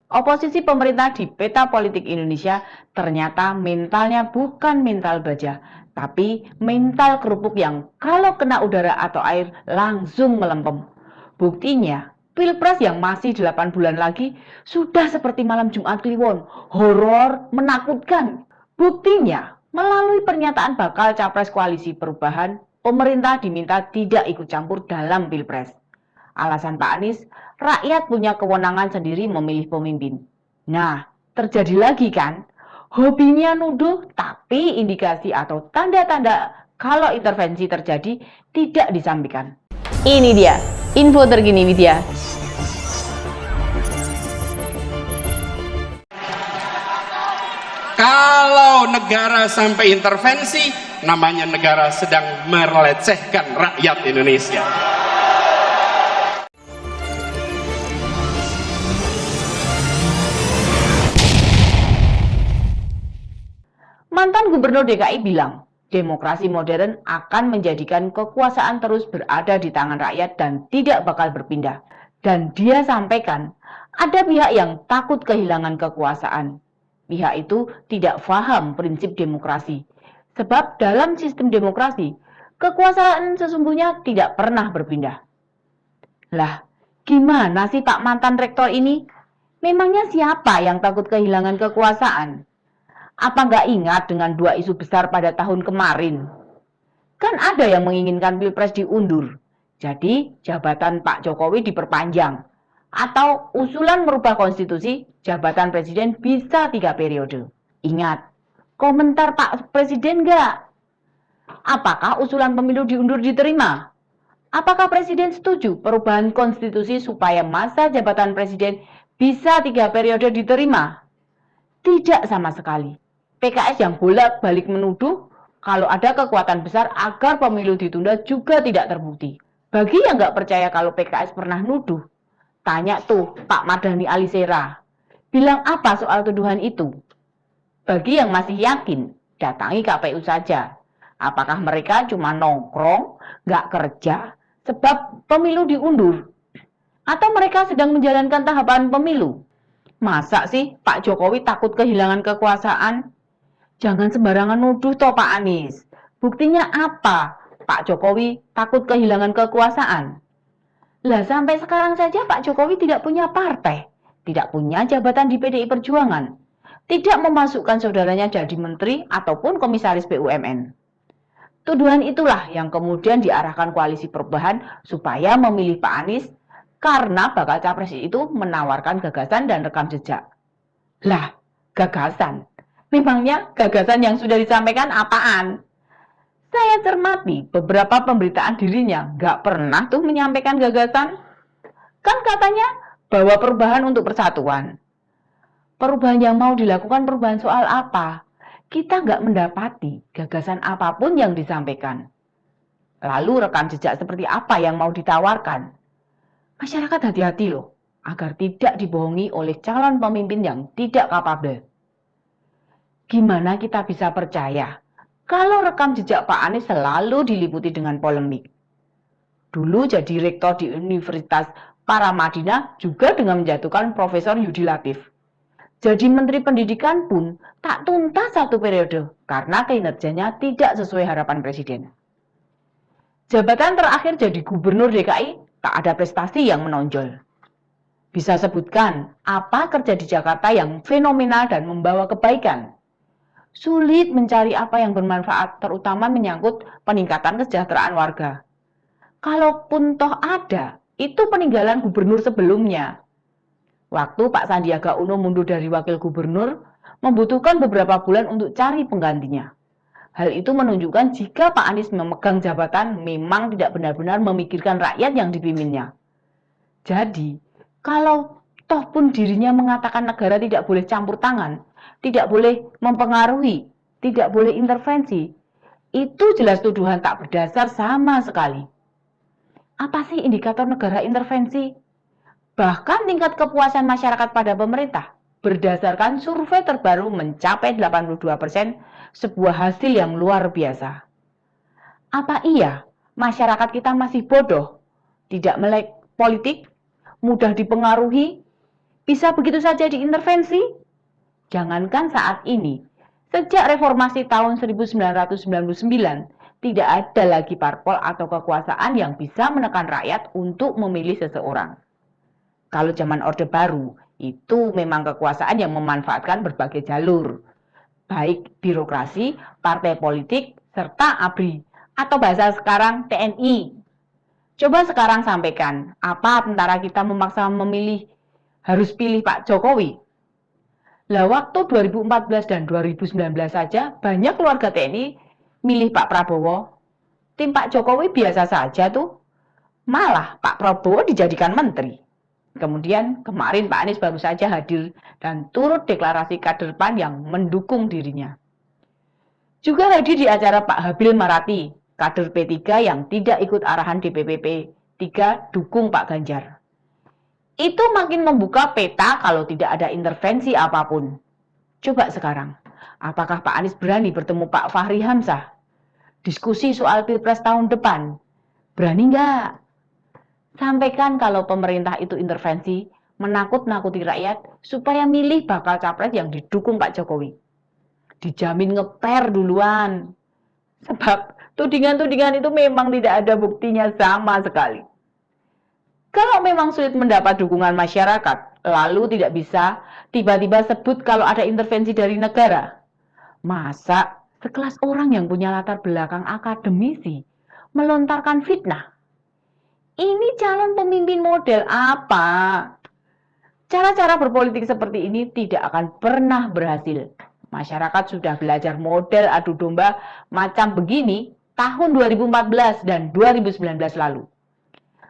Oposisi pemerintah di peta politik Indonesia ternyata mentalnya bukan mental baja, tapi mental kerupuk yang kalau kena udara atau air langsung melempem. Buktinya, Pilpres yang masih 8 bulan lagi sudah seperti malam Jumat Kliwon, horor, menakutkan. Buktinya, melalui pernyataan bakal capres koalisi perubahan, pemerintah diminta tidak ikut campur dalam Pilpres. Alasan Pak Anies, rakyat punya kewenangan sendiri memilih pemimpin. Nah, terjadi lagi kan? Hobinya nuduh, tapi indikasi atau tanda-tanda kalau intervensi terjadi tidak disampaikan. Ini dia, info terkini Widya. Kalau negara sampai intervensi, namanya negara sedang melecehkan rakyat Indonesia. Mantan Gubernur DKI bilang, demokrasi modern akan menjadikan kekuasaan terus berada di tangan rakyat dan tidak bakal berpindah. Dan dia sampaikan, ada pihak yang takut kehilangan kekuasaan. Pihak itu tidak paham prinsip demokrasi. Sebab dalam sistem demokrasi, kekuasaan sesungguhnya tidak pernah berpindah. Lah, gimana sih Pak mantan rektor ini? Memangnya siapa yang takut kehilangan kekuasaan? Apa nggak ingat dengan 2 isu besar pada tahun kemarin? Kan ada yang menginginkan Pilpres diundur. Jadi jabatan Pak Jokowi diperpanjang. Atau usulan merubah konstitusi, jabatan presiden bisa 3 periode. Ingat, komentar Pak Presiden nggak? Apakah usulan pemilu diundur diterima? Apakah presiden setuju perubahan konstitusi supaya masa jabatan presiden bisa 3 periode diterima? Tidak sama sekali. PKS yang bolak-balik menuduh kalau ada kekuatan besar agar pemilu ditunda juga tidak terbukti. Bagi yang nggak percaya kalau PKS pernah nuduh, tanya tuh Pak Mardhani Alisera. Bilang apa soal tuduhan itu? Bagi yang masih yakin, datangi KPU saja. Apakah mereka cuma nongkrong, nggak kerja, sebab pemilu diundur? Atau mereka sedang menjalankan tahapan pemilu? Masa sih Pak Jokowi takut kehilangan kekuasaan? Jangan sembarangan nuduh toh Pak Anies. Buktinya apa? Pak Jokowi takut kehilangan kekuasaan. Lah sampai sekarang saja Pak Jokowi tidak punya partai, tidak punya jabatan di PDI Perjuangan, tidak memasukkan saudaranya jadi menteri ataupun komisaris BUMN. Tuduhan itulah yang kemudian diarahkan koalisi perubahan supaya memilih Pak Anies karena bakal capres itu menawarkan gagasan dan rekam jejak. Lah, gagasan. Memangnya gagasan yang sudah disampaikan apaan? Saya cermati beberapa pemberitaan dirinya nggak pernah tuh menyampaikan gagasan. Kan katanya bahwa perubahan untuk persatuan. Perubahan yang mau dilakukan perubahan soal apa? Kita nggak mendapati gagasan apapun yang disampaikan. Lalu rekam jejak seperti apa yang mau ditawarkan? Masyarakat hati-hati loh, agar tidak dibohongi oleh calon pemimpin yang tidak kapabel. Gimana kita bisa percaya kalau rekam jejak Pak Anies selalu diliputi dengan polemik? Dulu jadi rektor di Universitas Paramadina juga dengan menjatuhkan Profesor Yudi Latif. Jadi Menteri Pendidikan pun tak tuntas 1 periode karena kinerjanya tidak sesuai harapan Presiden. Jabatan terakhir jadi Gubernur DKI tak ada prestasi yang menonjol. Bisa sebutkan apa kerja di Jakarta yang fenomenal dan membawa kebaikan? Sulit mencari apa yang bermanfaat, terutama menyangkut peningkatan kesejahteraan warga. Kalaupun toh ada, itu peninggalan gubernur sebelumnya. Waktu Pak Sandiaga Uno mundur dari wakil gubernur, membutuhkan beberapa bulan untuk cari penggantinya. Hal itu menunjukkan jika Pak Anies memegang jabatan memang tidak benar-benar memikirkan rakyat yang dipimpinnya. Jadi, kalau toh pun dirinya mengatakan negara tidak boleh campur tangan, tidak boleh mempengaruhi, tidak boleh intervensi, itu jelas tuduhan tak berdasar sama sekali. Apa sih indikator negara intervensi? Bahkan tingkat kepuasan masyarakat pada pemerintah berdasarkan survei terbaru mencapai 82%, sebuah hasil yang luar biasa. Apa iya masyarakat kita masih bodoh, tidak melek politik, mudah dipengaruhi, bisa begitu saja diintervensi? Jangankan saat ini, sejak reformasi tahun 1999, tidak ada lagi parpol atau kekuasaan yang bisa menekan rakyat untuk memilih seseorang. Kalau zaman Orde Baru, itu memang kekuasaan yang memanfaatkan berbagai jalur, baik birokrasi, partai politik, serta ABRI, atau bahasa sekarang TNI. Coba sekarang sampaikan, apa tentara kita memaksa memilih harus pilih Pak Jokowi? Lah waktu 2014 dan 2019 saja banyak keluarga TNI milih Pak Prabowo. Tim Pak Jokowi biasa saja tuh. Malah Pak Prabowo dijadikan menteri. Kemudian kemarin Pak Anies baru saja hadir dan turut deklarasi kader PAN yang mendukung dirinya. Juga hadir di acara Pak Habil Marati, kader P3 yang tidak ikut arahan DPP P3 dukung Pak Ganjar. Itu makin membuka peta kalau tidak ada intervensi apapun. Coba sekarang, apakah Pak Anies berani bertemu Pak Fahri Hamzah? Diskusi soal Pilpres tahun depan. Berani nggak? Sampaikan kalau pemerintah itu intervensi, menakut-nakuti rakyat supaya milih bakal capres yang didukung Pak Jokowi. Dijamin ngeper duluan. Sebab tudingan-tudingan itu memang tidak ada buktinya sama sekali. Kalau memang sulit mendapat dukungan masyarakat, lalu tidak bisa tiba-tiba sebut kalau ada intervensi dari negara. Masa sekelas orang yang punya latar belakang akademisi melontarkan fitnah? Ini calon pemimpin model apa? Cara-cara berpolitik seperti ini tidak akan pernah berhasil. Masyarakat sudah belajar model adu domba macam begini tahun 2014 dan 2019 lalu.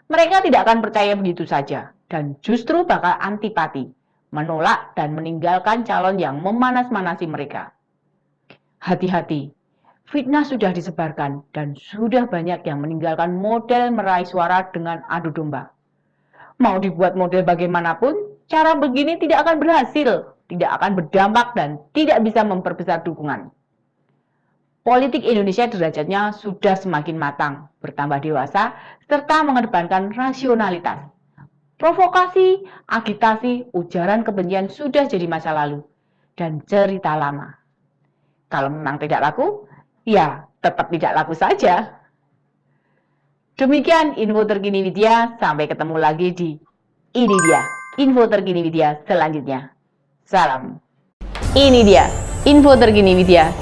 Mereka tidak akan percaya begitu saja dan justru bakal antipati, menolak dan meninggalkan calon yang memanas-manasi mereka. Hati-hati, fitnah sudah disebarkan dan sudah banyak yang meninggalkan model meraih suara dengan adu domba. Mau dibuat model bagaimanapun, cara begini tidak akan berhasil, tidak akan berdampak dan tidak bisa memperbesar dukungan. Politik Indonesia derajatnya sudah semakin matang, bertambah dewasa, serta mengedepankan rasionalitas. Provokasi, agitasi, ujaran kebencian sudah jadi masa lalu dan cerita lama. Kalau memang tidak laku, ya tetap tidak laku saja. Demikian info terkini media, sampai ketemu lagi di Ini Dia, info terkini media selanjutnya. Salam. Ini dia, info terkini media